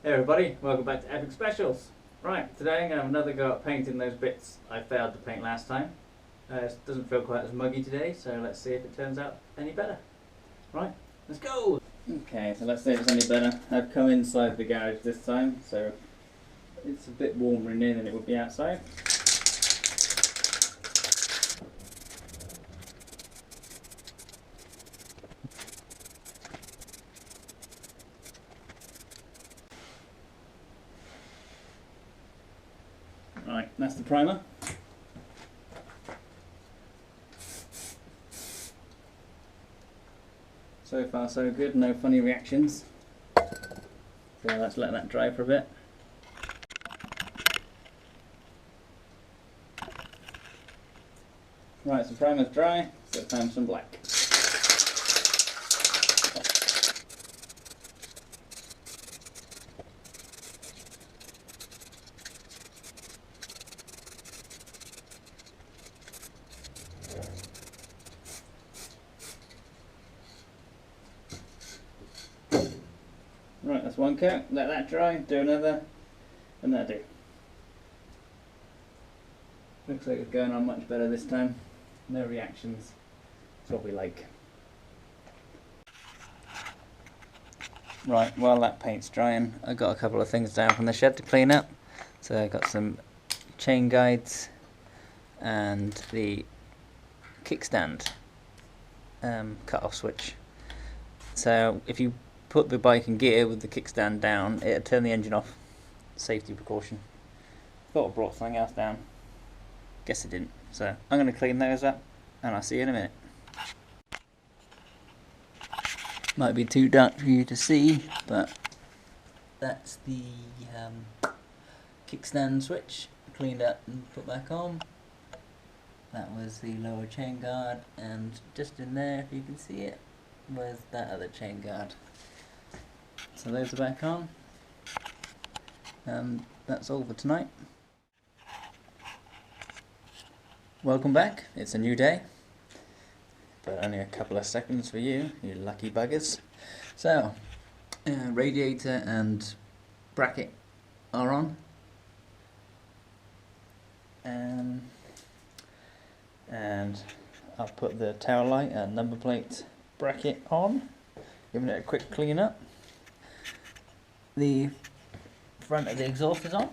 Hey everybody, welcome back to Epic Specials. Right, today I'm going to have another go at painting those bits I failed to paint last time. It doesn't feel quite as muggy today, so let's see if it turns out any better. Right, let's go! Okay, so let's see if it's any better. I've come inside the garage this time, so it's a bit warmer in here than it would be outside. Right, that's the primer. So far so good, no funny reactions. So let's let that dry for a bit. Right, so primer's dry, so it's time for some black. Right, that's one coat, let that dry, do another, and that'll do. Looks like it's going on much better this time. No reactions, that's what we like. Right, while that paint's drying, I got a couple of things down from the shed to clean up. So I got some chain guides and the kickstand cut-off switch. So if you put the bike in gear with the kickstand down, it'll turn the engine off. Safety precaution. Thought I brought something else down. Guess it didn't. So I'm going to clean those up and I'll see you in a minute. Might be too dark for you to see, but that's the kickstand switch cleaned up and put back on. That was the lower chain guard, and just in there, if you can see it, was that other chain guard. So those are back on. That's all for tonight. Welcome back. It's a new day, but only a couple of seconds for you, you lucky buggers. So, radiator and bracket are on. And I've put the tail light and number plate bracket on, giving it a quick clean up. The front of the exhaust is on.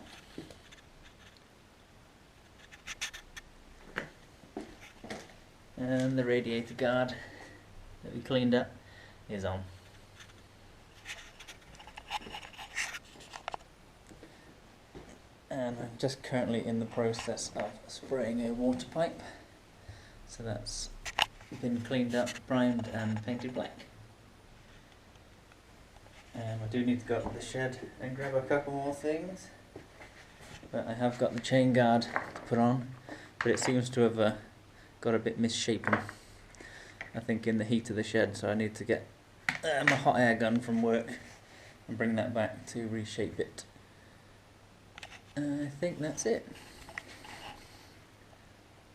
And the radiator guard that we cleaned up is on. And I'm just currently in the process of spraying a water pipe. So that's been cleaned up, primed and painted black. I do need to go up to the shed and grab a couple more things. But I have got the chain guard to put on, but it seems to have got a bit misshapen, I think, in the heat of the shed, so I need to get my hot air gun from work and bring that back to reshape it. I think that's it.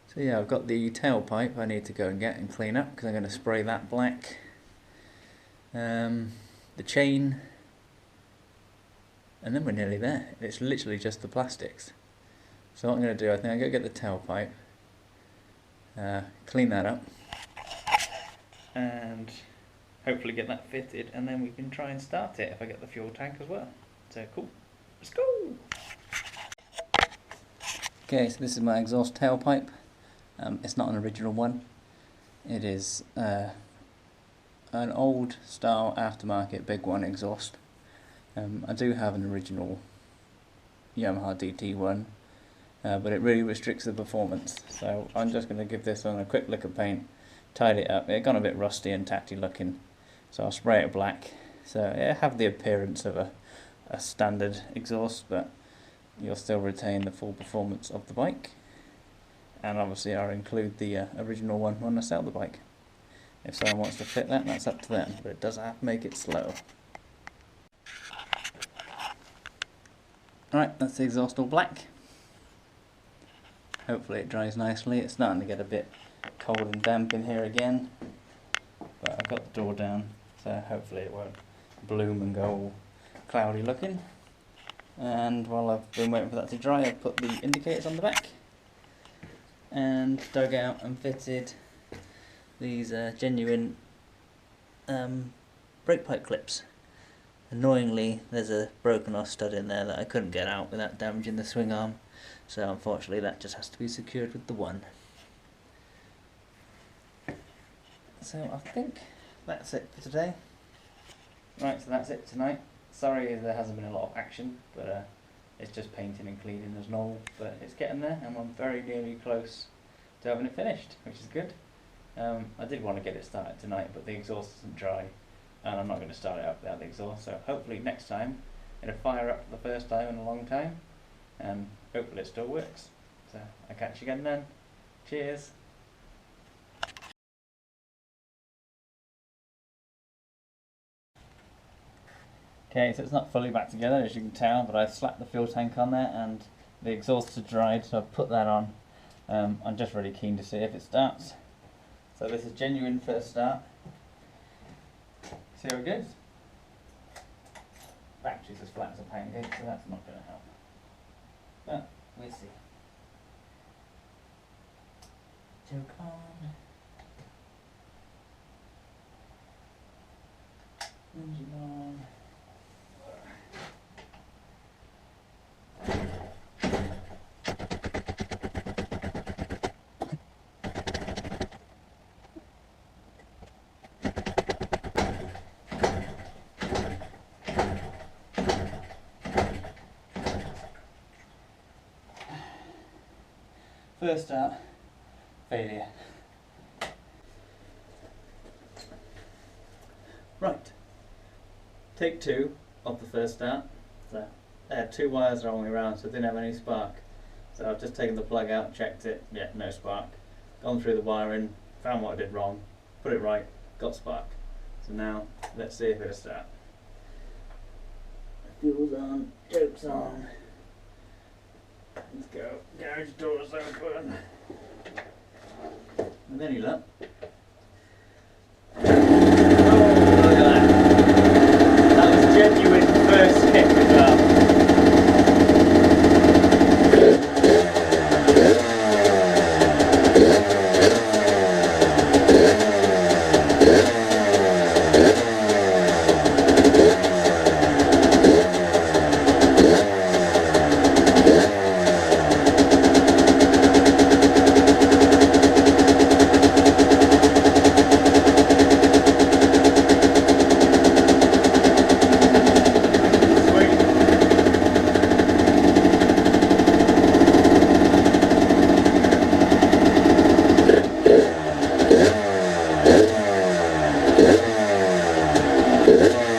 So yeah, I've got the tailpipe I need to go and get and clean up because I'm going to spray that black. The chain, and then we're nearly there. It's literally just the plastics. So what I'm going to do, I think I'm going to get the tailpipe, clean that up, and hopefully get that fitted, and then we can try and start it if I get the fuel tank as well. So cool, let's go! Okay, so this is my exhaust tailpipe. It's not an original one. It is an old style aftermarket big one exhaust. I do have an original Yamaha Dtr125, but it really restricts the performance. So I'm just going to give this one a quick lick of paint, tidy it up. It got a bit rusty and tatty looking, so I'll spray it black. So it have the appearance of a standard exhaust, but you'll still retain the full performance of the bike. And obviously I'll include the original one when I sell the bike. If someone wants to fit that, that's up to them, but it does have to make it slow. Alright, that's the exhaust all black. Hopefully it dries nicely. It's starting to get a bit cold and damp in here again, but I've got the door down, so hopefully it won't bloom and go all cloudy looking. And while I've been waiting for that to dry, I've put the indicators on the back and dug out and fitted these genuine brake pipe clips. Annoyingly, there's a broken off stud in there that I couldn't get out without damaging the swing arm, so unfortunately that just has to be secured with the one. So I think that's it for today. Right, so that's it tonight. Sorry there hasn't been a lot of action, but it's just painting and cleaning as normal, but it's getting there and I'm very nearly close to having it finished, which is good. I did want to get it started tonight, but the exhaust isn't dry and I'm not going to start it up without the exhaust, so hopefully next time it'll fire up for the first time in a long time and hopefully it still works. So I'll catch you again then. Cheers! Okay, so it's not fully back together as you can tell, but I've slapped the fuel tank on there and the exhaust is dried, so I've put that on. I'm just really keen to see if it starts. So this is genuine first start. See how it goes. Battery's as flat as a pancake, so that's not going to help. But we'll see. Choke on. Engine on. First start, failure. Right, take two of the first start. So I had two wires the wrong way around, so it didn't have any spark. So I've just taken the plug out, checked it, yeah, no spark. Gone through the wiring, found what I did wrong, put it right, got spark. So now, let's see if it'll start. Fuel's on, choke's on. Let's go. Garage door's open. With any luck. Oh, look at that. That was genuine first kick as well. Yeah.